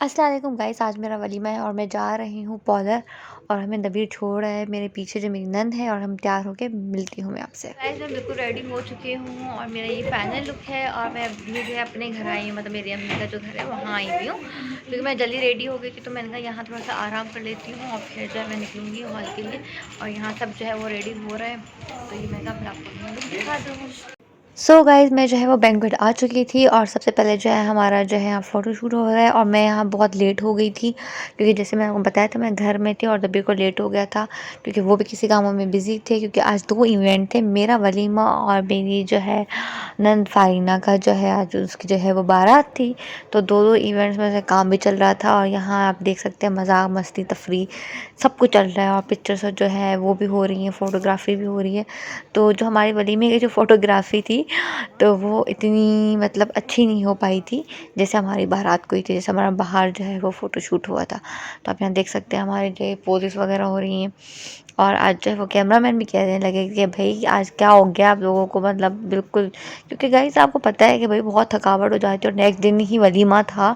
अस्सलाम वालेकुम गाइस, आज मेरा वलीमा है और मैं जा रही हूँ पॉलर और हमें नबीर छोड़ रहा है मेरे पीछे जो मेरी नंद है और हम तैयार होके मिलती हूँ मैं आपसे। गाइस मैं बिल्कुल रेडी हो चुकी हूँ और मेरा ये फाइनल लुक है और मैं अभी जो है अपने घर आई हूँ, मतलब मेरी अम्मी का जो घर है वहाँ आई हुई हूँ क्योंकि मैं जल्दी रेडी हो गई थी। तो मैंने कहा यहाँ थोड़ा सा आराम कर लेती हूँ और फिर जो है मैं निकलूँगी हॉल के लिए। और यहाँ सब जो है वो रेडी हो रहे हैं, तो ये मैं कहा फिर आपको लुक दिखा दूँ। सो गाइज़ मैं जो है वो बैंक्वेट आ चुकी थी और सबसे पहले जो है हमारा जो है यहाँ फ़ोटोशूट हो रहा है और मैं यहाँ बहुत लेट हो गई थी क्योंकि जैसे मैंने आपको बताया था मैं घर में थी और दबी को लेट हो गया था क्योंकि वो भी किसी कामों में बिज़ी थे क्योंकि आज 2 इवेंट थे, मेरा वलीमा और मेरी जो है नंद फारीना का जो है आज उसकी जो है वो बारात थी। तो दो इवेंट्स में से काम भी चल रहा था और यहाँ आप देख सकते हैं मज़ाक मस्ती तफरी सब कुछ चल रहा है और पिक्चर्स जो है वो भी हो रही हैं, फ़ोटोग्राफी भी हो रही है। तो जो हमारे वलीमे की जो फ़ोटोग्राफ़ी थी तो वो इतनी मतलब अच्छी नहीं हो पाई थी जैसे हमारी बारात को ही थी, जैसे हमारा बाहर जो है वो फ़ोटोशूट हुआ था। तो आप यहाँ देख सकते हैं हमारे जो पोजेस वगैरह हो रही हैं और आज जो है वो कैमरामैन भी कहने लगे कि भाई आज क्या हो गया आप लोगों को, मतलब बिल्कुल, क्योंकि गाइस आपको पता है कि भाई बहुत थकावट हो जाती है और नेक्स्ट दिन ही वलीमा था।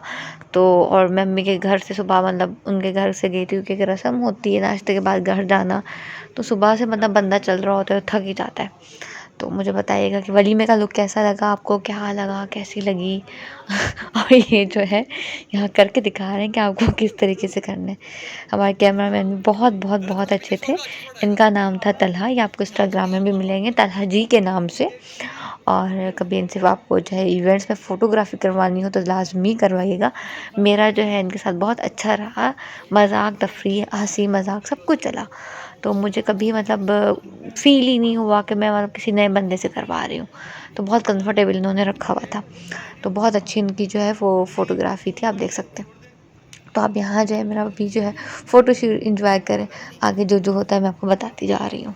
तो और मैं मम्मी के घर से सुबह मतलब उनके घर से गई थी क्योंकि एक रस्म होती है नाश्ते के बाद घर जाना। तो सुबह से मतलब बंदा चल रहा होता है तो थक ही जाता है। तो मुझे बताइएगा कि वलीमे का लुक कैसा लगा आपको, क्या लगा, कैसी लगी? और ये जो है यहाँ करके दिखा रहे हैं कि आपको किस तरीके से करना है। हमारे कैमरामैन भी बहुत बहुत बहुत अच्छे थे। इनका नाम था तलहा, ये आपको इंस्टाग्राम में भी मिलेंगे तलहा जी के नाम से। और कभी इनसे आपको जो है इवेंट्स में फ़ोटोग्राफी करवानी हो तो लाज़मी करवाइएगा। मेरा जो है इनके साथ बहुत अच्छा रहा, मज़ाक तफरीह हँसी मज़ाक सब कुछ चला। तो मुझे कभी मतलब फ़ील ही नहीं हुआ कि मैं मतलब किसी नए बंदे से करवा रही हूँ। तो बहुत कंफर्टेबल इन्होंने रखा हुआ था। तो बहुत अच्छी इनकी जो है वो फ़ोटोग्राफ़ी थी, आप देख सकते हैं। तो आप यहाँ जो है मेरा अभी जो है फ़ोटोशूट एंजॉय करें। आगे जो जो होता है मैं आपको बताती जा रही हूँ।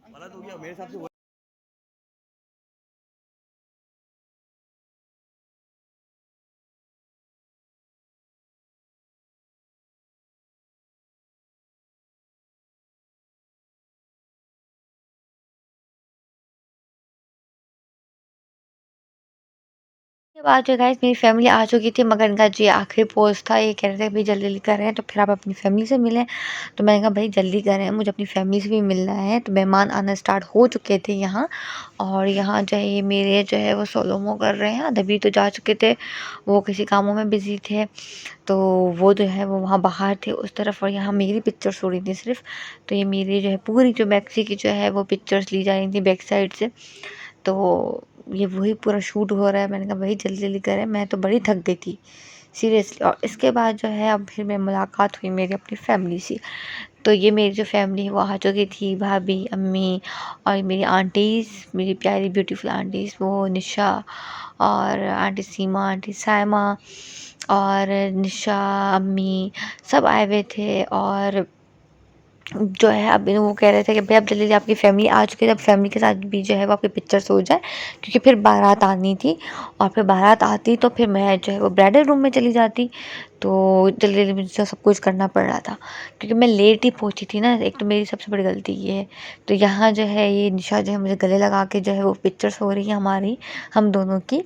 गलत हो गया मेरे हिसाब से। के बाद जो गाइस मेरी फैमिली आ चुकी थी मगर इनका जो आखिरी पोज़ था, ये कह रहे थे भाई जल्दी जल्दी कर रहे हैं तो फिर आप अपनी फैमिली से मिलें। तो मैंने कहा भाई जल्दी करें, मुझे अपनी फैमिली से भी मिलना है। तो मेहमान आना स्टार्ट हो चुके थे यहाँ और यहाँ जो है ये मेरे जो है वो सोलोमो कर रहे हैं। दबी तो जा चुके थे, वो किसी कामों में बिज़ी थे। तो वो जो है वो वहाँ बाहर थे उस तरफ और यहाँ मेरी पिक्चर्स हो रही थी सिर्फ। तो ये मेरी जो है पूरी जो मैक्सी की जो है वो पिक्चर्स ली जा रही थी बैक साइड से। तो ये वही पूरा शूट हो रहा है। मैंने कहा भाई जल्दी जल्दी करें, मैं तो बड़ी थक गई थी सीरियसली। और इसके बाद जो है अब फिर मैं मुलाकात हुई मेरी अपनी फैमिली से। तो ये मेरी जो फैमिली है वो आ चुकी थी, भाभी, अम्मी और मेरी आंटीज़, मेरी प्यारी ब्यूटीफुल आंटीज़, वो निशा और आंटी सीमा, आंटी सायमा और निशा, अम्मी सब आए हुए थे। और जो है अब वो कह रहे थे कि भई अब जल्दी-जल्दी आपकी फ़ैमिली आ चुकी है, अब फ़ैमिली के साथ भी जो है वो आपकी पिक्चर्स हो जाए क्योंकि फिर बारात आनी थी। और फिर बारात आती तो फिर मैं जो है वो ब्राइडल रूम में चली जाती। तो जल्दी-जल्दी मुझे सब कुछ करना पड़ रहा था क्योंकि मैं लेट ही पहुंची थी ना, एक तो मेरी सबसे बड़ी गलती ये है। तो यहाँ जो है ये निशा जो है मुझे गले लगा के जो है वो पिक्चर्स हो रही है हमारी, हम दोनों की।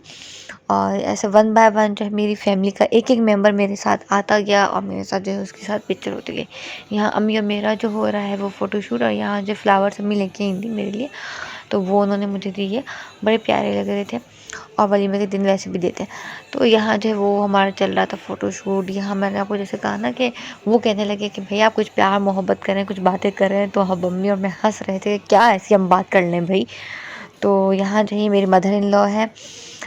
और ऐसे वन बाय वन जो है मेरी फैमिली का एक-एक मेंबर मेरे साथ आता गया और मेरे साथ जो है उसके साथ पिक्चर होती गई। यहाँ अम्मी और मेरा जो हो रहा है वो फ़ोटोशूट और यहाँ जो फ्लावर्स अम्मी लेके आई थी मेरे लिए, तो वो उन्होंने मुझे दिए, बड़े प्यारे लग रहे थे और वलीमे के दिन वैसे भी देते हैं। तो यहाँ जो है वो हमारा चल रहा था फ़ोटोशूट। यहाँ मैंने आपको जैसे कहा ना कि वो कहने लगे कि भैया आप कुछ प्यार मोहब्बत करें, कुछ बातें करें, तो हम अम्मी और मैं हंस रहे थे कि क्या ऐसी हम बात कर लें भाई। तो यहाँ जो है मेरी मदर इन लॉ है,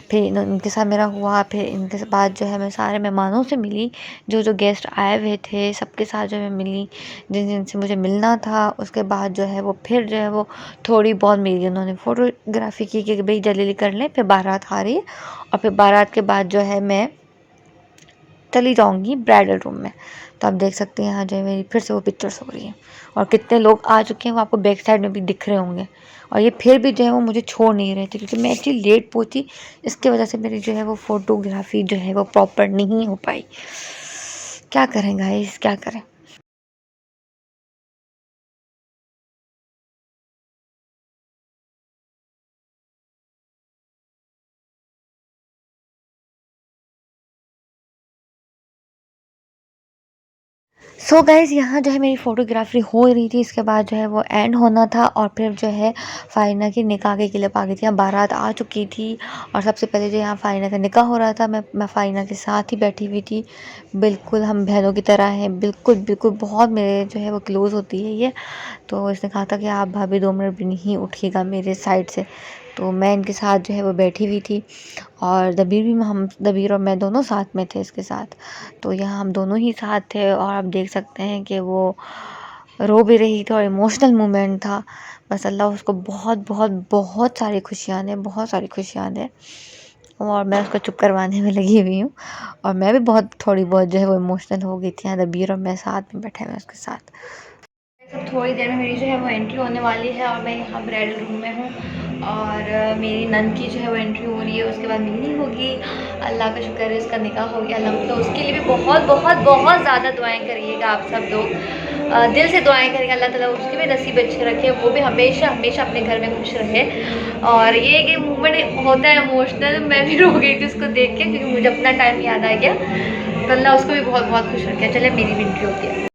फिर इनके साथ मेरा हुआ, फिर इनके बाद जो है मैं सारे मेहमानों से मिली, जो जो गेस्ट आए हुए थे सबके साथ जो मैं मिली, जिन जिनसे मुझे मिलना था। उसके बाद जो है वो फिर जो है वो थोड़ी बहुत मेरी उन्होंने फ़ोटोग्राफी की कि भाई जल्दी जल्दी कर लें, फिर बारात आ रही है। और फिर बारात के बाद जो है मैं चली जाऊँगी ब्राइडल रूम में। तो आप देख सकते हैं यहाँ जो है मेरी फिर से वो पिक्चर्स हो रही हैं और कितने लोग आ चुके हैं वो आपको बैक साइड में भी दिख रहे होंगे। और ये फिर भी जो है वो मुझे छोड़ नहीं रहे थे क्योंकि मैं एक्चुअली लेट पहुंची, इसकी वजह से मेरी जो है वो फ़ोटोग्राफी जो है वो प्रॉपर नहीं हो पाई। क्या करें गाइस, क्या करें। सो गाइज़ यहाँ जो है मेरी फ़ोटोग्राफ़ी हो रही थी, इसके बाद जो है वो एंड होना था और फिर जो है फ़ाइना की निकाह के क्लिप आ गई थी। यहाँ बारात आ चुकी थी और सबसे पहले जो यहाँ फ़ाइना का निकाह हो रहा था, मैं फ़ाइना के साथ ही बैठी हुई थी। बिल्कुल हम बहनों की तरह हैं, बिल्कुल, बिल्कुल बहुत मेरे जो है वो क्लोज़ होती है ये। तो इसने कहा था कि आप भाभी 2 मिनट भी नहीं उठिएगा मेरे साइड से। तो मैं इनके साथ जो है वो बैठी हुई थी और दबीर और मैं दोनों साथ में थे इसके साथ। तो यहाँ हम दोनों ही साथ थे और आप देख सकते हैं कि वो रो भी रही थी और इमोशनल मोमेंट था। बस अल्लाह उसको बहुत बहुत बहुत सारी खुशियाँ दें, बहुत सारी खुशियाँ दें। और मैं उसको चुप करवाने में लगी हुई हूँ और मैं भी बहुत थोड़ी बहुत जो है वो इमोशनल हो गई थी। यहाँ दबीर और मैं साथ में बैठे हुए हैं उसके साथ। सब थोड़ी देर में मेरी जो है वो एंट्री होने वाली है और मैं यहाँ ब्राइडल रूम में हूँ और मेरी नन की जो है वो एंट्री हो रही है, उसके बाद मेरी होगी। अल्लाह का शुक्र है इसका निकाह हो गया अलहम्दुलिल्लाह। तो उसके लिए भी बहुत बहुत बहुत ज़्यादा दुआएं करिएगा आप सब लोग, दिल से दुआएं करिएगा अल्लाह ताला उसकी भी नसीब अच्छे रखे, वो भी हमेशा हमेशा अपने घर में खुश रहे। और ये एक मूवमेंट होता है इमोशनल, मैं भी रो गई थी उसको देख के क्योंकि मुझे अपना टाइम याद आ गया। तो अल्लाह उसको भी बहुत बहुत खुश रखे। चले मेरी भी एंट्री होती है।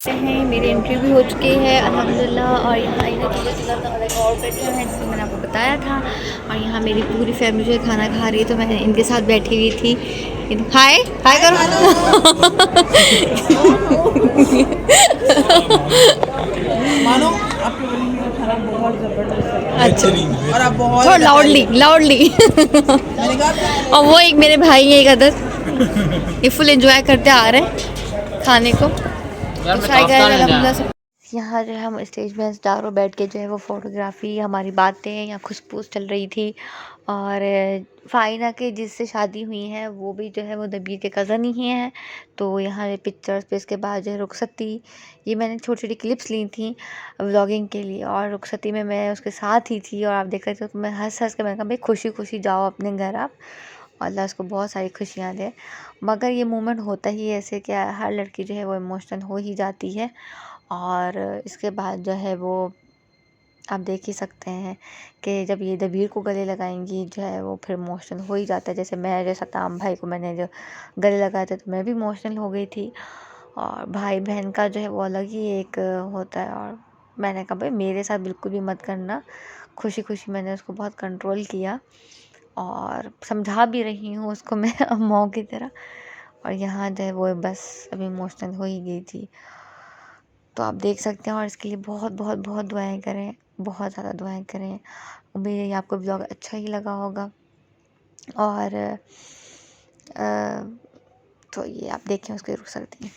हैं मेरी एंट्री भी हो चुकी है अल्हम्दुलिल्लाह। और यहाँ इन्हें पता चला था और बैठे हुए हैं जिसको मैंने आपको बताया था। और यहाँ मेरी पूरी फैमिली जो है खाना खा रही है, तो मैं इनके साथ बैठी हुई थी। हाय हाय करो। मानो आपके बनी का खाना बहुत ज़बरदस्त है। अच्छा और आप बहुत थोड़ा लाउडली लाउडली। मैंने कहा और वो एक मेरे भाई हैं एक अदर, ये फुल एंजॉय करते आ रहे हैं खाने को। यहाँ जो है हम स्टेज में चारों बैठ के जो है वो फ़ोटोग्राफ़ी, हमारी बातें या खुशपूस चल रही थी। और फ़ाइना के जिससे शादी हुई है वो भी जो है वो दबीर के कज़न ही हैं। तो यहाँ पिक्चर्स पे इसके बाद जो है रुखसती, ये मैंने छोटी छोटी क्लिप्स ली थी व्लॉगिंग के लिए। और रुखसती में मैं उसके साथ ही थी और आप देख रहे थे तो मैं हंस हंस के मैंने कहा भाई खुशी खुशी जाओ अपने घर आप, और अल्लाह उसको बहुत सारी खुशियाँ दे। मगर ये मोमेंट होता ही ऐसे कि हर लड़की जो है वो इमोशनल हो ही जाती है। और इसके बाद जो है वो आप देख ही सकते हैं कि जब ये दबीर को गले लगाएंगी जो है वो फिर इमोशनल हो ही जाता है। जैसे मैं जैसा ताम भाई को मैंने जो गले लगाया था तो मैं भी इमोशनल हो गई थी। और भाई बहन का जो है वो अलग ही एक होता है। और मैंने कहा भाई मेरे साथ बिल्कुल भी मत करना, खुशी खुशी मैंने उसको बहुत कंट्रोल किया और समझा भी रही हूँ उसको मैं अम्माओं की तरह। और यहाँ जो है वो बस अभी इमोशनल हो ही गई थी। तो आप देख सकते हैं, और इसके लिए बहुत बहुत बहुत दुआएं करें, बहुत ज़्यादा दुआएं करें। उम्मीद है ये आपको ब्लॉग अच्छा ही लगा होगा। और तो ये आप देखें, उसके रुक सकती हैं।